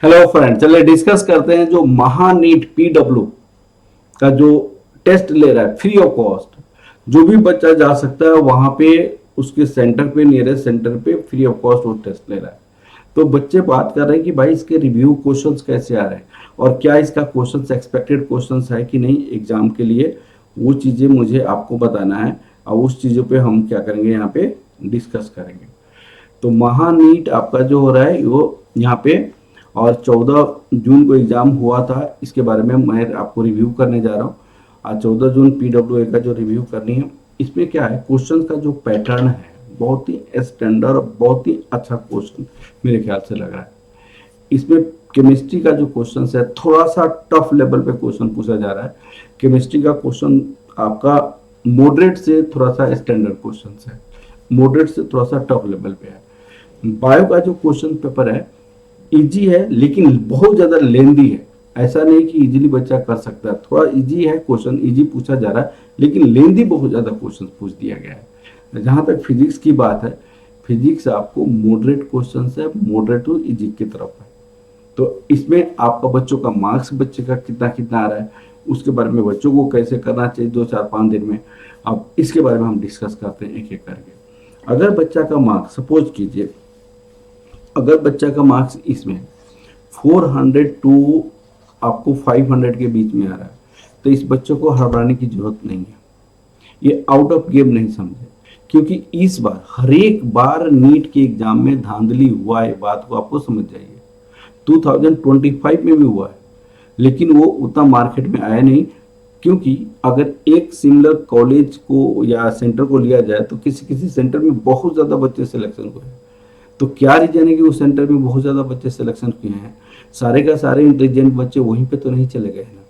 Hello friend, चलिए discuss करते हैं जो महानीट पीडब्ल्यू का जो टेस्ट ले रहा है फ्री ऑफ कॉस्ट। जो भी बच्चा जा सकता है वहां पे उसके सेंटर पे, नियरेस्ट सेंटर पे फ्री ऑफ कॉस्ट वो टेस्ट ले रहा है। तो बच्चे बात कर रहे हैं कि भाई इसके रिव्यू क्वेश्चंस कैसे आ रहे हैं और क्या इसका क्वेश्चंस एक्सपेक्टेड क्वेश्चंस है कि नहीं एग्जाम के लिए। वो चीजें मुझे आपको बताना है और उस चीजों पे हम क्या करेंगे यहाँ पे डिस्कस करेंगे। तो महानीट आपका जो हो रहा है वो यहाँ पे, और 14 जून को एग्जाम हुआ था। इसके बारे में मैं आपको रिव्यू करने जा रहा हूँ। आज 14 जून पीडब्ल्यूए का जो रिव्यू करनी है, इसमें क्या है क्वेश्चन का जो पैटर्न है बहुत ही स्टैंडर्ड और बहुत ही अच्छा क्वेश्चन मेरे ख्याल से लग रहा है। इसमें केमिस्ट्री का जो क्वेश्चन है थोड़ा सा टफ लेवल पे क्वेश्चन पूछा जा रहा है। केमिस्ट्री का क्वेश्चन आपका मॉडरेट से थोड़ा सा स्टैंडर्ड क्वेश्चन है, मॉडरेट से थोड़ा सा टफ लेवल पे है। बायो का जो क्वेश्चन पेपर है इजी है लेकिन बहुत ज्यादा लेंदी है। ऐसा नहीं कि इजीली बच्चा कर सकता है, थोड़ा इजी है क्वेश्चन, इजी पूछा जा रहा है लेकिन लेंदी बहुत ज्यादा क्वेश्चन पूछ दिया गया है। जहां तक फिजिक्स की बात है, फिजिक्स आपको मॉडरेट क्वेश्चन है, मॉडरेट टू इजी की तरफ है। तो इसमें आपका बच्चों का मार्क्स बच्चे का कितना कितना आ रहा है उसके बारे में, बच्चों को कैसे करना चाहिए 2 4 5 दिन में, अब इसके बारे में हम डिस्कस करते हैं एक एक करके। अगर बच्चा का मार्क्स सपोज कीजिए, अगर बच्चा का मार्क्स इसमें 400 टू आपको 500 के बीच में आ रहा है तो इस बच्चों को घबराने की जरूरत नहीं है। ये आउट ऑफ गेम नहीं समझे, क्योंकि इस बार हर एक बार नीट के एग्जाम में धांधली हुआ है, बात को आपको समझ जाइए। 2025 में भी हुआ है लेकिन वो उतना मार्केट में आया नहीं, क्योंकि अगर एक सिमिलर कॉलेज को या सेंटर को लिया जाए तो किसी किसी सेंटर में बहुत ज़्यादा बच्चे सिलेक्शन हुए हैं। तो क्या रीजन है कि उस सेंटर में बहुत ज़्यादा बच्चे सिलेक्शन किए हैं? सारे का सारे इंटेलिजेंट बच्चे वहीं पे तो नहीं चले गए हैं ना।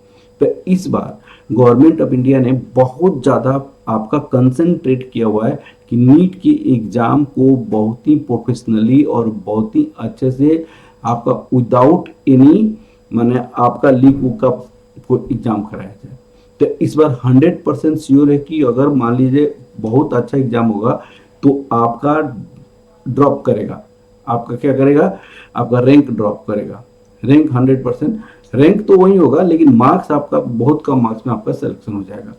तो इस बार गवर्नमेंट ऑफ इंडिया ने बहुत ज़्यादा आपका कंसंट्रेट किया हुआ है कि नीट की एग्ज़ाम को बहुत ही प्रोफेशनली और बहुत ही अच्छे से आपका विदाउट एनी माने आपका लीक का एग्जाम कराया जाए। तो इस बार 100% श्योर है कि अगर मान लीजिए बहुत अच्छा एग्जाम होगा तो आपका ड्रॉप करेगा, आपका क्या करेगा, आपका रैंक ड्रॉप करेगा। रैंक 100%, रैंक तो वही होगा लेकिन मार्क्स आपका बहुत कम मार्क्स में आपका सिलेक्शन हो जाएगा।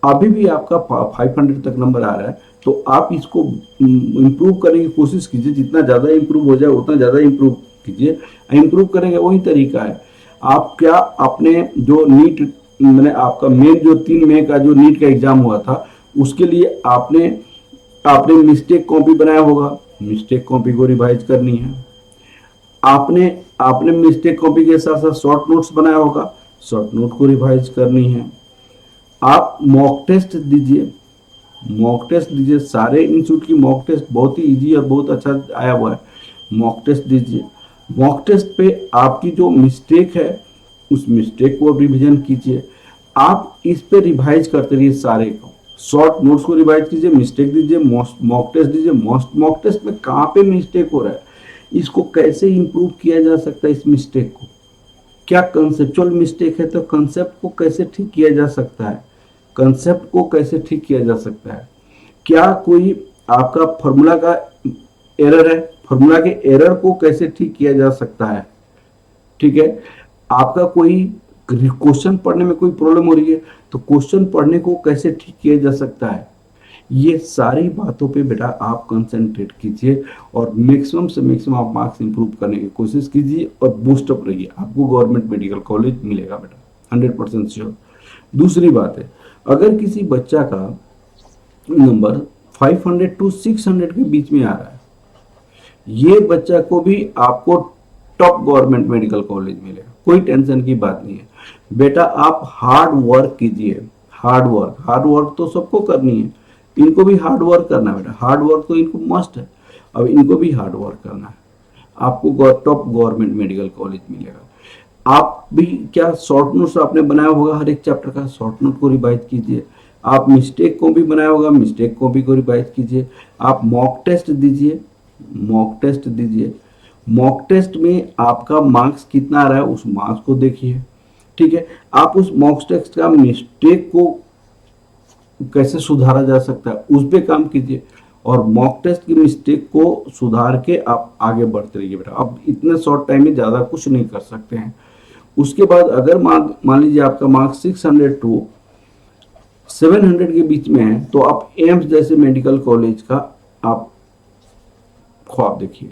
अभी भी आपका 500 तक नंबर आ रहा है तो आप इसको इम्प्रूव करने की कोशिश कीजिए, जितना ज़्यादा इम्प्रूव हो जाए उतना ज़्यादा इम्प्रूव कीजिए। इम्प्रूव करेंगे वही तरीका है। आप क्या अपने जो नीट मैंने आपका मेन जो 3 मई का जो नीट का एग्जाम हुआ था उसके लिए आपने आपने मिस्टेक कॉपी बनाया होगा, मिस्टेक कॉपी को रिवाइज करनी है। आपने आपने मिस्टेक कॉपी के साथ साथ शॉर्ट नोट्स बनाया होगा, शॉर्ट नोट को रिवाइज करनी है। आप मॉक टेस्ट दीजिए, मॉक टेस्ट दीजिए। सारे इंस्टीट्यूट की मॉक टेस्ट बहुत ही इजी और बहुत अच्छा आया हुआ है। मॉक टेस्ट दीजिए, मॉक टेस्ट पे आपकी जो मिस्टेक है उस मिस्टेक को रिवीजन कीजिए। आप इस पे रिवाइज करते रहिए सारे को, शॉर्ट नोट्स को रिवाइज कीजिए, मिस्टेक दीजिए, मॉक टेस्ट दीजिए। मॉक टेस्ट में कहाँ पे मिस्टेक हो रहा है, इसको कैसे इंप्रूव किया जा सकता है, इस मिस्टेक को क्या कंसेप्चुअल मिस्टेक है तो कंसेप्ट को कैसे ठीक किया जा सकता है, कंसेप्ट को कैसे ठीक किया जा सकता है। क्या कोई आपका फॉर्मूला का एरर है, फॉर्मूला के एरर को कैसे ठीक किया जा सकता है। ठीक है, आपका कोई क्वेश्चन पढ़ने में कोई प्रॉब्लम हो रही है तो क्वेश्चन पढ़ने को कैसे ठीक किया जा सकता है। ये सारी बातों पे बेटा आप कंसंट्रेट कीजिए और मैक्सिमम से मैक्सिमम आप मार्क्स इंप्रूव करने की कोशिश कीजिए और बूस्टअप रहिए। आपको गवर्नमेंट मेडिकल कॉलेज मिलेगा बेटा 100% श्योर। दूसरी बात है, अगर किसी बच्चा का नंबर 500 टू 600 के बीच में आ रहा है, ये बच्चा को भी आपको टॉप गवर्नमेंट मेडिकल कॉलेज मिलेगा, कोई टेंशन की बात नहीं है। बेटा आप हार्ड वर्क कीजिए, हार्ड वर्क तो सबको करनी है, इनको भी हार्ड वर्क करना है बेटा, हार्ड वर्क तो इनको मस्ट है। अब इनको भी हार्ड वर्क करना है, आपको टॉप गवर्नमेंट मेडिकल कॉलेज मिलेगा। आप भी क्या शॉर्ट नोट्स आपने बनाया होगा, हर एक चैप्टर का शॉर्ट नोट को रिवाइज कीजिए। आप मिस्टेक को भी बनाया होगा, मिस्टेक को भी रिवाइज कीजिए। आप मॉक टेस्ट दीजिए, मॉक टेस्ट दीजिए। मॉक टेस्ट में आपका मार्क्स कितना आ रहा है उस मार्क्स को देखिए। ठीक है, आप उस मॉक टेस्ट का मिस्टेक को कैसे सुधारा जा सकता है उस पर काम कीजिए। और मॉक टेस्ट की मिस्टेक को सुधार के आप आगे बढ़ते रहिए बेटा। अब इतने शॉर्ट टाइम में ज़्यादा कुछ नहीं कर सकते हैं। उसके बाद अगर मान लीजिए आपका मार्क्स 600 टू 700 के बीच में है, तो आप एम्स जैसे मेडिकल कॉलेज का आप ख्वाब देखिए,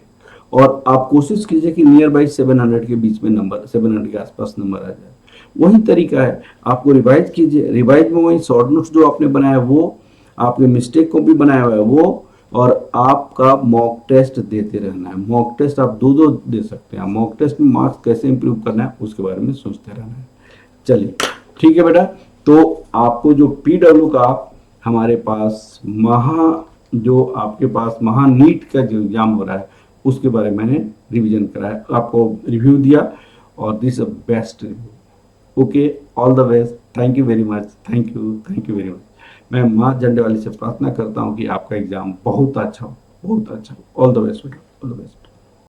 और आप कोशिश कीजिए कि नियर बाई 700 के बीच में नंबर, 700 के आसपास नंबर आ जाए। वही तरीका है, आपको रिवाइज कीजिए, रिवाइज में वही शॉर्ट नोट्स जो आपने बनाया वो, आपने मिस्टेक को भी बनाया हुआ है वो, और आपका मॉक टेस्ट देते रहना है। मॉक टेस्ट आप दो दो दे सकते हैं। मॉक टेस्ट में मार्क्स कैसे इंप्रूव करना है उसके बारे में सोचते रहना है। चलिए ठीक है बेटा, तो आपको जो पीडब्ल्यू का हमारे पास जो आपके पास नीट का जो एग्जाम हो रहा है उसके बारे में मैंने रिवीजन कराया, आपको रिव्यू दिया, और this best review. Okay, all the best, thank you very much, thank you very much. मैं माँ झंडे वाली से प्रार्थना करता हूँ कि आपका एग्जाम बहुत अच्छा हो, बहुत अच्छा हो। ऑल द बेस्ट बेटा, ऑल द बेस्ट।